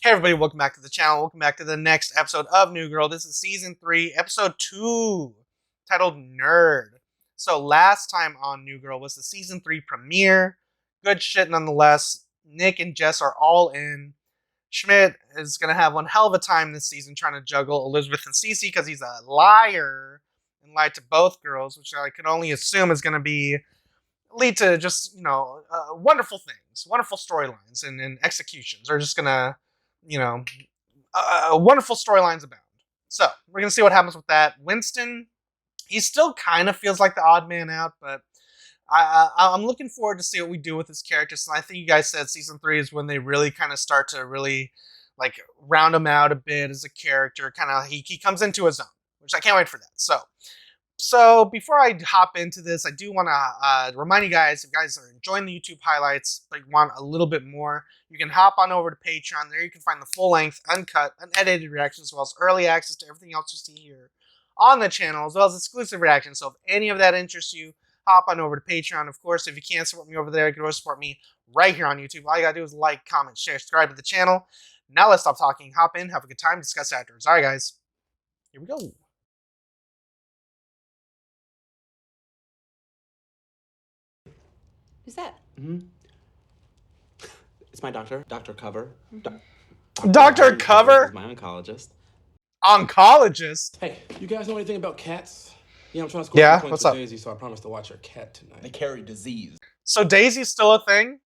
Hey everybody, welcome back to the channel. Welcome back to the next episode of New Girl. This is Season 3, Episode 2, titled Nerd. So last time on New Girl was the Season 3 premiere. Good shit nonetheless. Nick and Jess are all in. Schmidt is going to have one hell of a time this season trying to juggle Elizabeth and Cece because he's a liar and lied to both girls, which I could only assume is going to lead to just, wonderful things, wonderful storylines and executions are just going to, wonderful storylines abound. So we're going to see what happens with that. Winston, he still kind of feels like the odd man out, but I'm looking forward to see what we do with his characters. And I think you guys said Season 3 is when they really kind of start to really like round him out a bit as a character. Kind of he comes into his own, which I can't wait for that. So before I hop into this, I do want to remind you guys, if you guys are enjoying the YouTube highlights, but you want a little bit more, you can hop on over to Patreon. There you can find the full-length, uncut, unedited reactions, as well as early access to everything else you see here on the channel, as well as exclusive reactions. So if any of that interests you, hop on over to Patreon. Of course, if you can't support me over there, you can always support me right here on YouTube. All you gotta do is like, comment, share, subscribe to the channel. Now let's stop talking, hop in, have a good time, discuss afterwards. All right, guys, here we go. Who's that? It's my doctor, Dr. Cover. Dr. Cover? He's my oncologist. Oncologist? Hey, you guys know anything about cats? Yeah, I'm trying to score Yeah, some points what's with up? Daisy, so I promise to watch her cat tonight. They carry disease. So Daisy's still a thing?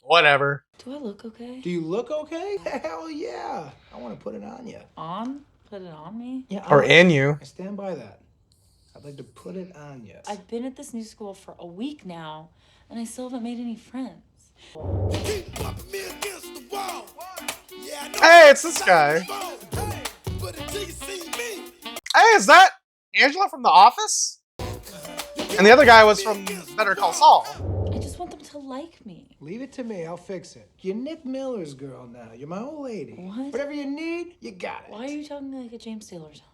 Whatever. Do I look okay? Do you look okay? Hell yeah. I want to put it on you. On? Put it on me? Yeah. Or in you. I stand by that. I'd like to put it on you. I've been at this new school for a week now, and I still haven't made any friends. Hey, it's this guy. Hey, is that Angela from The Office? And the other guy was from Better Call Saul. I just want them to like me. Leave it to me. I'll fix it. You're Nick Miller's girl now. You're my old lady. What? Whatever you need, you got it. Why are you talking like a James Taylor song?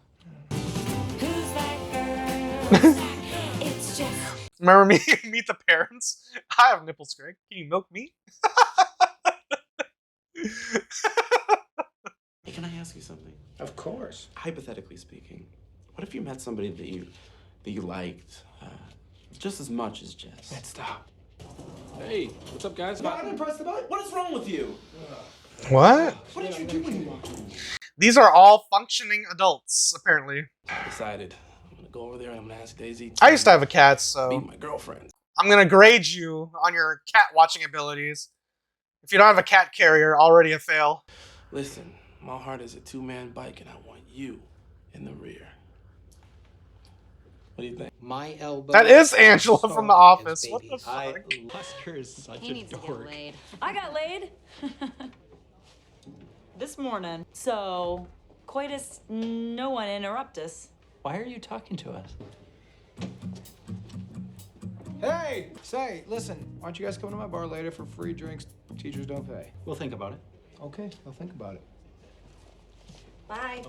It's just... Remember me? Meet the Parents? I have nipples, Greg. Can you milk me? Hey, can I ask you something? Of course. Hypothetically speaking, what if you met somebody that you liked just as much as Jess? Let's stop. Hey, what's up, guys? I didn't press the button. What is wrong with you? What? What did you do when you walked in? These are all functioning adults, apparently. I decided I'm gonna go over there and I'm gonna ask Daisy. I used to have a cat, Meet so my girlfriend. I'm gonna grade you on your cat watching abilities. If you don't have a cat carrier, already a fail. Listen, my heart is a two-man bike, and I want you in the rear. What do you think? My elbow. That is Angela from The Office. What the fuck? Buster is such He a needs to get dork. laid. I got laid. This morning. So, coitus no one interrupt us. Why are you talking to us? Hey! Say, listen, why don't you guys come to my bar later for free drinks? Teachers don't pay. We'll think about it. Okay, I'll think about it. Bye.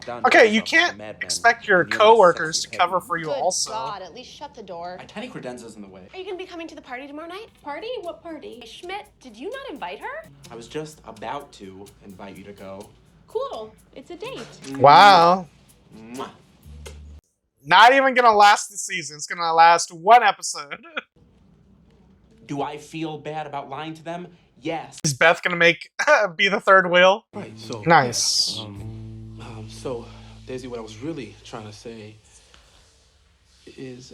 Okay, you can't expect your coworkers to cover for you Good also. God, at least shut the door. My tiny credenza's in the way. Are you gonna be coming to the party tomorrow night? Party? What party? Hey, Schmidt, did you not invite her? I was just about to invite you to go. Cool. It's a date. Wow. Mwah. Not even gonna last the season. It's gonna last one episode. Do I feel bad about lying to them? Yes. Is Beth gonna be the third wheel? Right. So. Nice. So, Daisy, what I was really trying to say is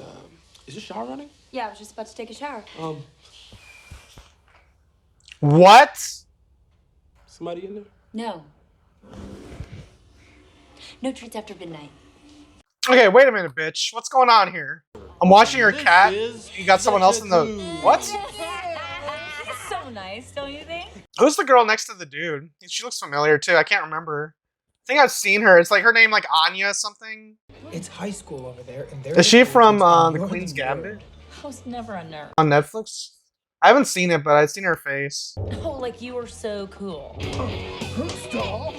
your shower running? Yeah, I was just about to take a shower. What? Somebody in there? No. No treats after midnight. Okay, wait a minute, bitch. What's going on here? I'm watching your cat. You got someone else in the... What? So nice, don't you think? Who's the girl next to the dude? She looks familiar, too. I can't remember. I think I've seen her. It's like her name, like Anya something. It's high school over there, and Is she from The Queen's Gambit? I was never a nerd. On Netflix? I haven't seen it, but I've seen her face. Oh, like you were so cool. Stop!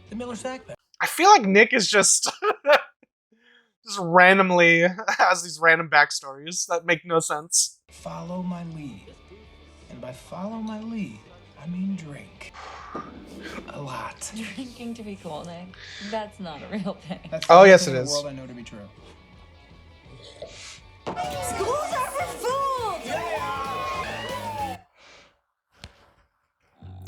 The Miller Sack Bag. I feel like Nick is just just randomly has these random backstories that make no sense. Follow my lead. And by follow my lead, I mean drink. A lot. Drinking to be cool, Nick. That's not a real thing. That's Oh, the yes, thing it in the is. world I know to be true. Schools are for fools!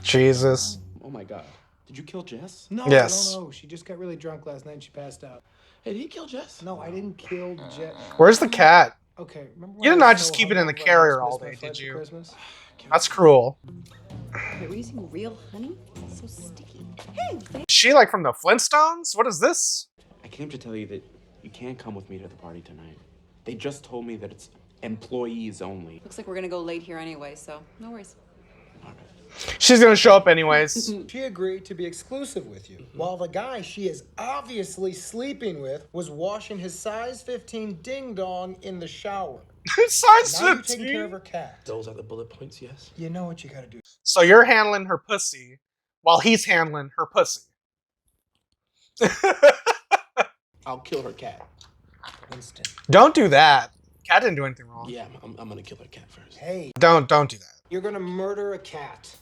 Jesus. Oh my god. Did you kill Jess? No, Yes. no. She just got really drunk last night and she passed out. Hey, did he kill Jess? No, I didn't kill Jet. Where's the cat? Okay, remember You when did I not was just so keep it in the hungover I carrier almost all missed my day, flight did for you? Christmas? That's cruel. Wait, were you using real honey? It's so sticky. Hey, Is she like from the Flintstones? What is this? I came to tell you that you can't come with me to the party tonight. They just told me that it's employees only. looks like we're gonna go late here anyway, so no worries. All right. She's gonna show up anyways. She agreed to be exclusive with you, while the guy she is obviously sleeping with was washing his size 15 ding-dong in the shower. Size Now you're taking care 15. of her cat. Those are the bullet points, yes. You know what you gotta do. So you're handling her pussy while he's handling her pussy. I'll kill her cat. Winston. Don't do that. Cat didn't do anything wrong. Yeah, I'm gonna kill her cat first. Hey, Don't do that. you're gonna murder a cat.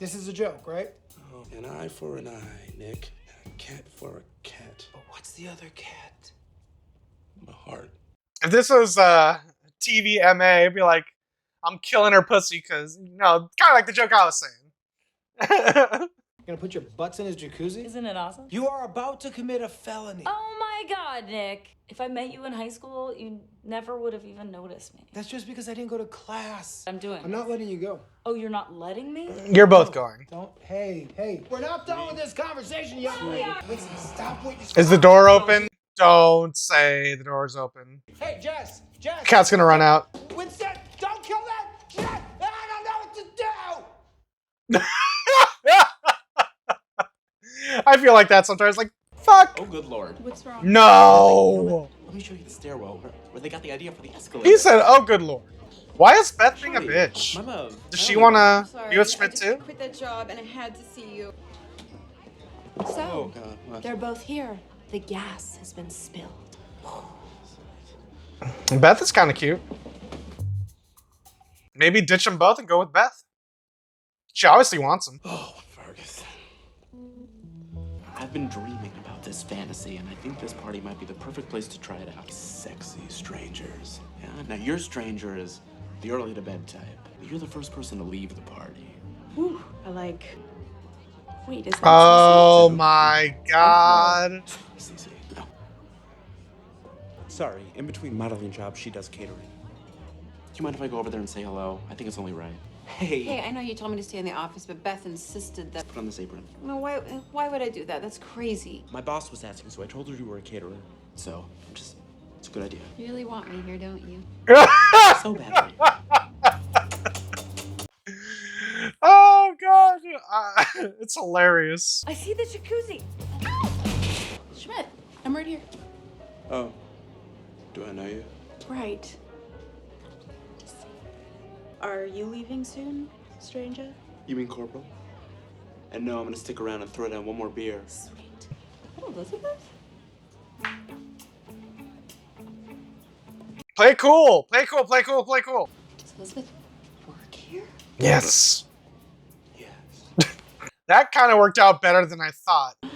This is a joke, right? Oh, an eye for an eye, Nick. A cat for a cat. But what's the other cat? My heart. If this was TVMA, it'd be like, I'm killing her pussy because, you know, kind of like the joke I was saying. You're gonna put your butts in his jacuzzi? Isn't it awesome? You are about to commit a felony. Oh my god, Nick. If I met you in high school, you never would have even noticed me. That's just because I didn't go to class. I'm doing I'm not letting you go. Oh, you're not letting me? You're both going. Don't. Hey. We're not done with this conversation yet. Listen, stop what Is the door open? Don't say the door's open. Hey, Jess. Cat's gonna run out. Winston, don't kill that. Jess, I don't know what to do. I feel like that sometimes. Like, fuck. Oh, good lord. What's wrong? No. Let me show you the stairwell where they got the idea for the escalator. He said, oh, good lord. Why is Beth being a Shorty, bitch? Mama, Does she wanna Sorry, be with I Schmidt just too? quit that job and I had to see you. Oh, So, God. What? they're both here. The gas has been spilled. Beth is kind of cute. Maybe ditch them both and go with Beth. She obviously wants him. Oh, Ferguson. I've been dreaming about this fantasy, and I think this party might be the perfect place to try it out. Sexy strangers. Yeah, now your stranger is the early to bed type. You're the first person to leave the party. Whew, I like. Wait, is that Oh my god. Cece. No. Sorry, in between modeling jobs, she does catering. Do you mind if I go over there and say hello? I think it's only right. Hey, I know you told me to stay in the office, but Beth insisted that. Put on this apron. No, why would I do that? That's crazy. My boss was asking, so I told her you were a caterer. So, it's a good idea. You really want me here, don't you? So badly. Oh god. It's hilarious. I see the jacuzzi. Schmidt, I'm right here. Oh. Do I know you? Right. Are you leaving soon, stranger? You mean Corporal? And no, I'm gonna stick around and throw down one more beer. Sweet. Oh, Elizabeth? Play cool. Play cool. Play cool. Play cool. Does Elizabeth work here? Yes. Yes. That kind of worked out better than I thought. I'm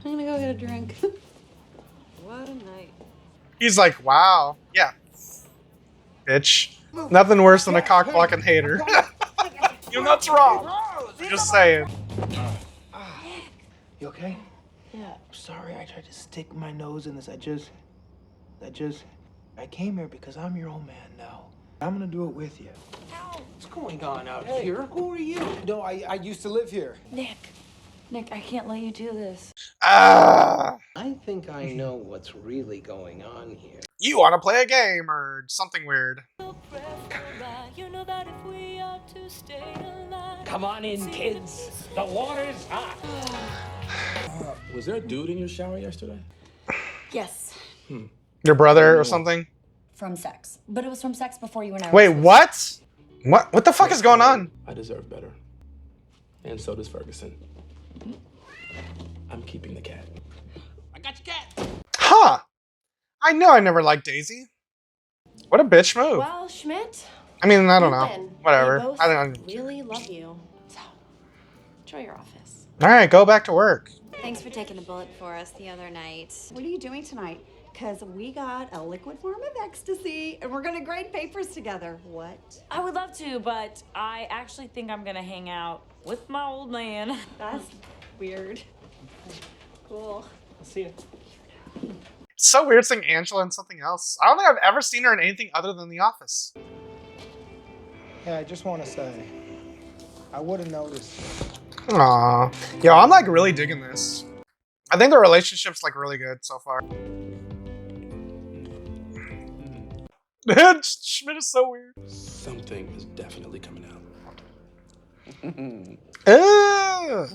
gonna go get a drink. What a night. He's like, wow. Yeah. Bitch. Nothing worse than a cock-blocking hater. You're not wrong. Just saying. You okay? Yeah. I'm sorry I tried to stick my nose in this. I came here because I'm your old man now. I'm gonna do it with you. What's going on out here? Who are you? No, I used to live here. Nick, I can't let you do this. Ah. I think I know what's really going on here. You want to play a game or something weird. Come on in, kids. The water's hot. Was there a dude in your shower yesterday? Yes, Your brother or something? from sex. But it was from sex before you and I were Wait, supposed what? What the fuck is going on? I deserve better. And so does Ferguson. I'm keeping the cat. I got your cat. Huh. I know I never liked Daisy. What a bitch move. Well, Schmidt, I mean, I don't you know. win. Whatever. They both I don't really love you. So, enjoy your office. All right, go back to work. Thanks for taking the bullet for us the other night. What are you doing tonight? Because we got a liquid form of ecstasy and we're going to grade papers together. What? I would love to, but I actually think I'm gonna hang out with my old man. That's weird. Cool. I'll see you. It's so weird seeing Angela in something else. I don't think I've ever seen her in anything other than The Office. Yeah, I just want to say, I would have noticed. Aw. Yo, I'm like really digging this. I think the relationship's like really good so far. Schmidt is so weird. Something is definitely coming out. Ugh.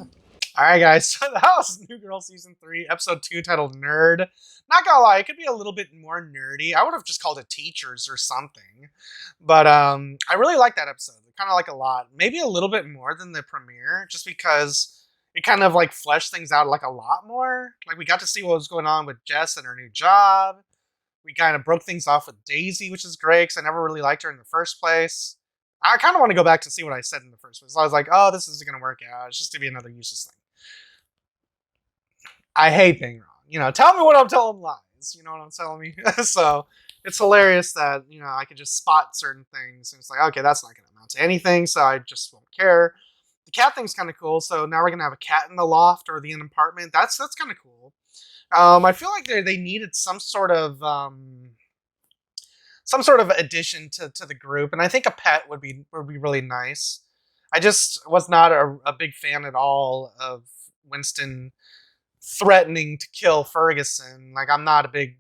All right, guys. So that was New Girl Season 3, Episode 2, titled Nerd. Not gonna lie, it could be a little bit more nerdy. I would have just called it Teachers or something. But I really like that episode. I kind of like it a lot. Maybe a little bit more than the premiere, just because it kind of like fleshed things out like a lot more. Like we got to see what was going on with Jess and her new job. We kind of broke things off with Daisy, which is great because I never really liked her in the first place. I kind of want to go back to see what I said in the first place. I was like, oh, this isn't going to work out. It's just going to be another useless thing. I hate being wrong. You know, tell me what I'm telling lies. You know what I'm telling me? So it's hilarious that, you know, I can just spot certain things. And it's like, okay, that's not going to amount to anything. So I just won't care. The cat thing's kind of cool. So now we're going to have a cat in the loft or the apartment. That's kind of cool. I feel like they needed some sort of addition to the group, and I think a pet would be really nice. I just was not a big fan at all of Winston threatening to kill Ferguson. Like I'm not a big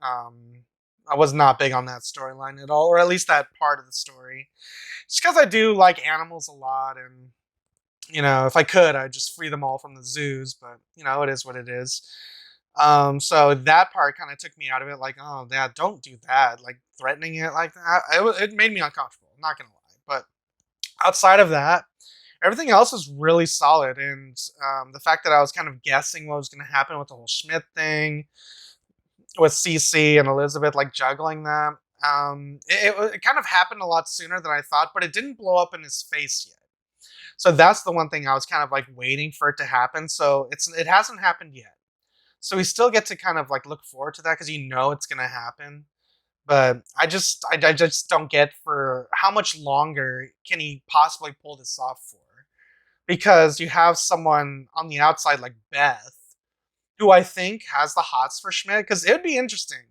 I was not big on that storyline at all, or at least that part of the story. Just because I do like animals a lot, and you know, if I could, I'd just free them all from the zoos. But you know, it is what it is. So that part kind of took me out of it. Like, oh, Dad, don't do that. Like threatening it like that. It made me uncomfortable. I'm not gonna lie. But outside of that, everything else is really solid. And the fact that I was kind of guessing what was going to happen with the whole Schmidt thing, with Cece and Elizabeth like juggling them, it kind of happened a lot sooner than I thought. But it didn't blow up in his face yet. So that's the one thing I was kind of like waiting for it to happen. So it hasn't happened yet. So we still get to kind of like look forward to that because you know it's gonna happen. But I just don't get for how much longer can he possibly pull this off for? Because you have someone on the outside like Beth, who I think has the hots for Schmidt. Because it would be interesting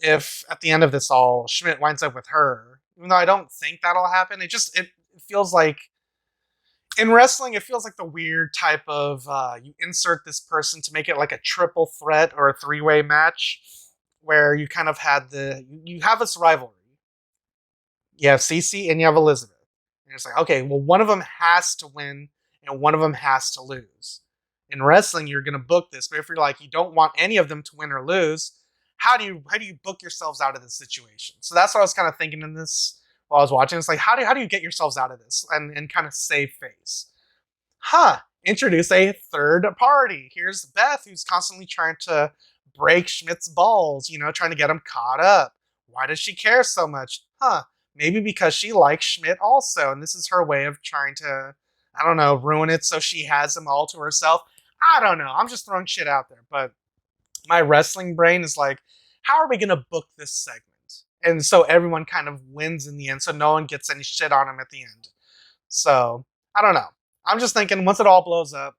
if at the end of this all Schmidt winds up with her. Even though I don't think that'll happen, it feels like. In wrestling, it feels like the weird type of you insert this person to make it like a triple threat or a three-way match, where you kind of you have this rivalry. You have Cece and you have Elizabeth, and it's like, okay, well, one of them has to win and one of them has to lose. In wrestling, you're gonna book this, but if you're like you don't want any of them to win or lose, how do you book yourselves out of this situation? So that's what I was kind of thinking in this. While I was watching, it's like, how do you get yourselves out of this and kind of save face? Introduce a third party. Here's Beth, who's constantly trying to break Schmidt's balls, you know, trying to get him caught up. Why does she care so much? Maybe because she likes Schmidt also, and this is her way of trying to, I don't know, ruin it so she has them all to herself. I don't know. I'm just throwing shit out there, but my wrestling brain is like, how are we going to book this segment? And so everyone kind of wins in the end, so no one gets any shit on him at the end. So, I don't know. I'm just thinking, once it all blows up,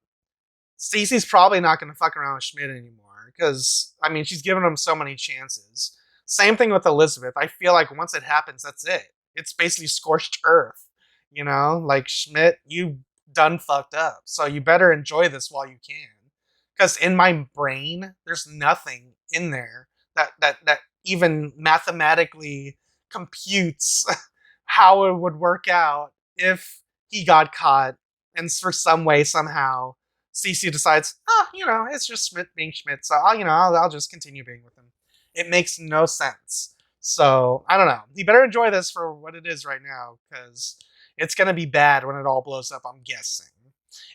Cece's probably not going to fuck around with Schmidt anymore. Because, I mean, she's given him so many chances. Same thing with Elizabeth. I feel like once it happens, that's it. It's basically scorched earth. You know? Like, Schmidt, you done fucked up. So you better enjoy this while you can. Because in my brain, there's nothing in there that even mathematically computes how it would work out if he got caught and for some way somehow Cece decides, you know, it's just Schmidt being Schmidt, so I'll just continue being with him. It makes no sense. So I don't know. You better enjoy this for what it is right now, because it's gonna be bad when it all blows up, I'm guessing.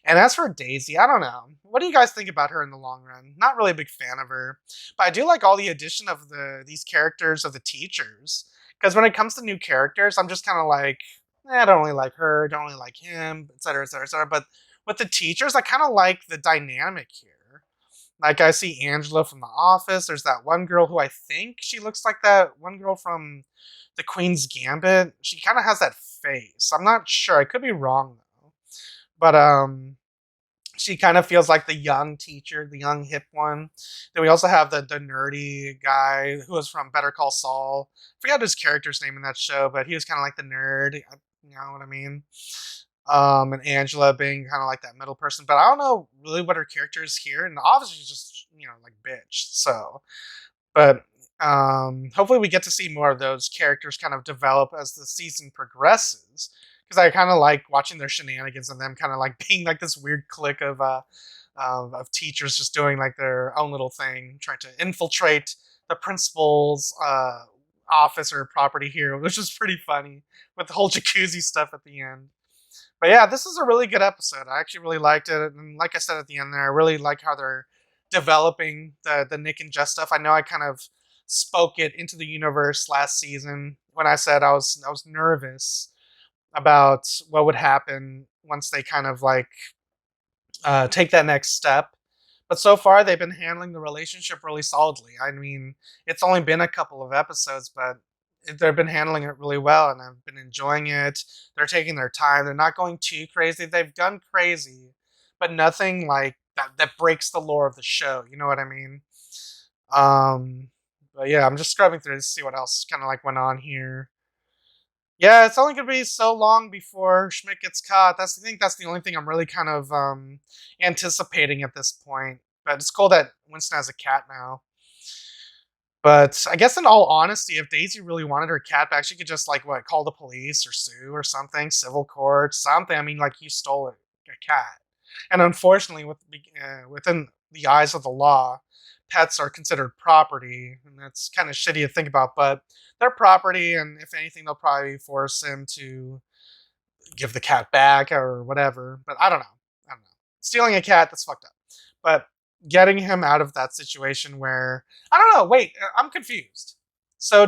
And as for Daisy, I don't know. What do you guys think about her in the long run? Not really a big fan of her, but I do like all the addition of these characters of the teachers. Because when it comes to new characters, I'm just kind of like, I don't really like her, don't really like him, etc., etc., etc. But with the teachers, I kind of like the dynamic here. Like I see Angela from The Office. There's that one girl who I think she looks like that one girl from The Queen's Gambit. She kind of has that face. I'm not sure. I could be wrong though. But she kind of feels like the young teacher, the young hip one. Then we also have the nerdy guy who was from Better Call Saul. I forgot his character's name in that show, but he was kind of like the nerd. You know what I mean? And Angela being kind of like that middle person. But I don't know really what her character is here. And obviously she's just, like bitch. So, but hopefully we get to see more of those characters kind of develop as the season progresses. Because I kind of like watching their shenanigans and them kind of like being like this weird clique of teachers just doing like their own little thing, trying to infiltrate the principal's office or property here, which is pretty funny with the whole jacuzzi stuff at the end. But yeah, this is a really good episode. I actually really liked it, and like I said at the end there, I really like how they're developing the Nick and Jess stuff. I know I kind of spoke it into the universe last season when I said I was nervous about what would happen once they kind of like take that next step. But so far, they've been handling the relationship really solidly. I mean, it's only been a couple of episodes, but they've been handling it really well, and I've been enjoying it. They're taking their time. They're not going too crazy. They've done crazy, but nothing like that breaks the lore of the show. You know what I mean? But yeah, I'm just scrubbing through to see what else kind of like went on here. Yeah, it's only gonna be so long before Schmidt gets caught. I think that's the only thing I'm really kind of anticipating at this point. But it's cool that Winston has a cat now. But I guess in all honesty, if Daisy really wanted her cat back, she could just like call the police or sue or something, civil court, something. I mean, like you stole a cat, and unfortunately, within the eyes of the law, pets are considered property, and that's kind of shitty to think about. But they're property, and if anything, they'll probably force him to give the cat back or whatever. But I don't know. I don't know. Stealing a cat, that's fucked up. But getting him out of that situation where I don't know. Wait, I'm confused. So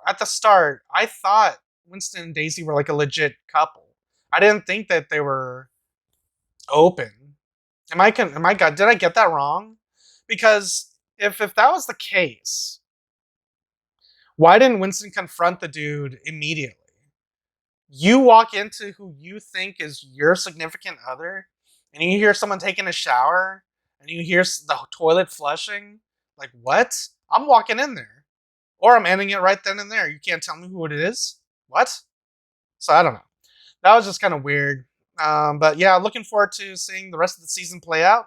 at the start, I thought Winston and Daisy were like a legit couple. I didn't think that they were open. Did I get that wrong? Because if that was the case, why didn't Winston confront the dude immediately? You walk into who you think is your significant other, and you hear someone taking a shower, and you hear the toilet flushing. Like, what? I'm walking in there. Or I'm ending it right then and there. You can't tell me who it is? What? So I don't know. That was just kind of weird. But yeah, looking forward to seeing the rest of the season play out.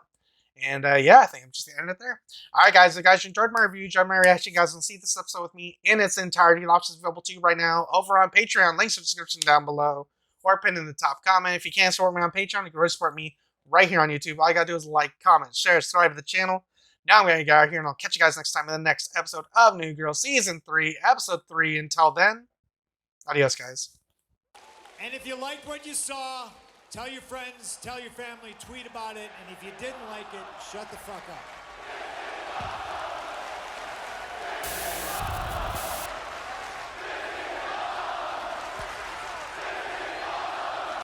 And yeah, I think I'm just going to end it there. All right, guys. If you guys enjoyed my review, enjoyed my reaction, you guys can see this episode with me in its entirety. The options available to you right now over on Patreon. Links in the description down below or pinned in the top comment. If you can't support me on Patreon, you can always support me right here on YouTube. All you got to do is like, comment, share, subscribe to the channel. Now I'm going to get out of here, and I'll catch you guys next time in the next episode of New Girl Season 3, Episode 3. Until then, adios, guys. And if you liked what you saw, tell your friends, tell your family, tweet about it, and if you didn't like it, shut the fuck up.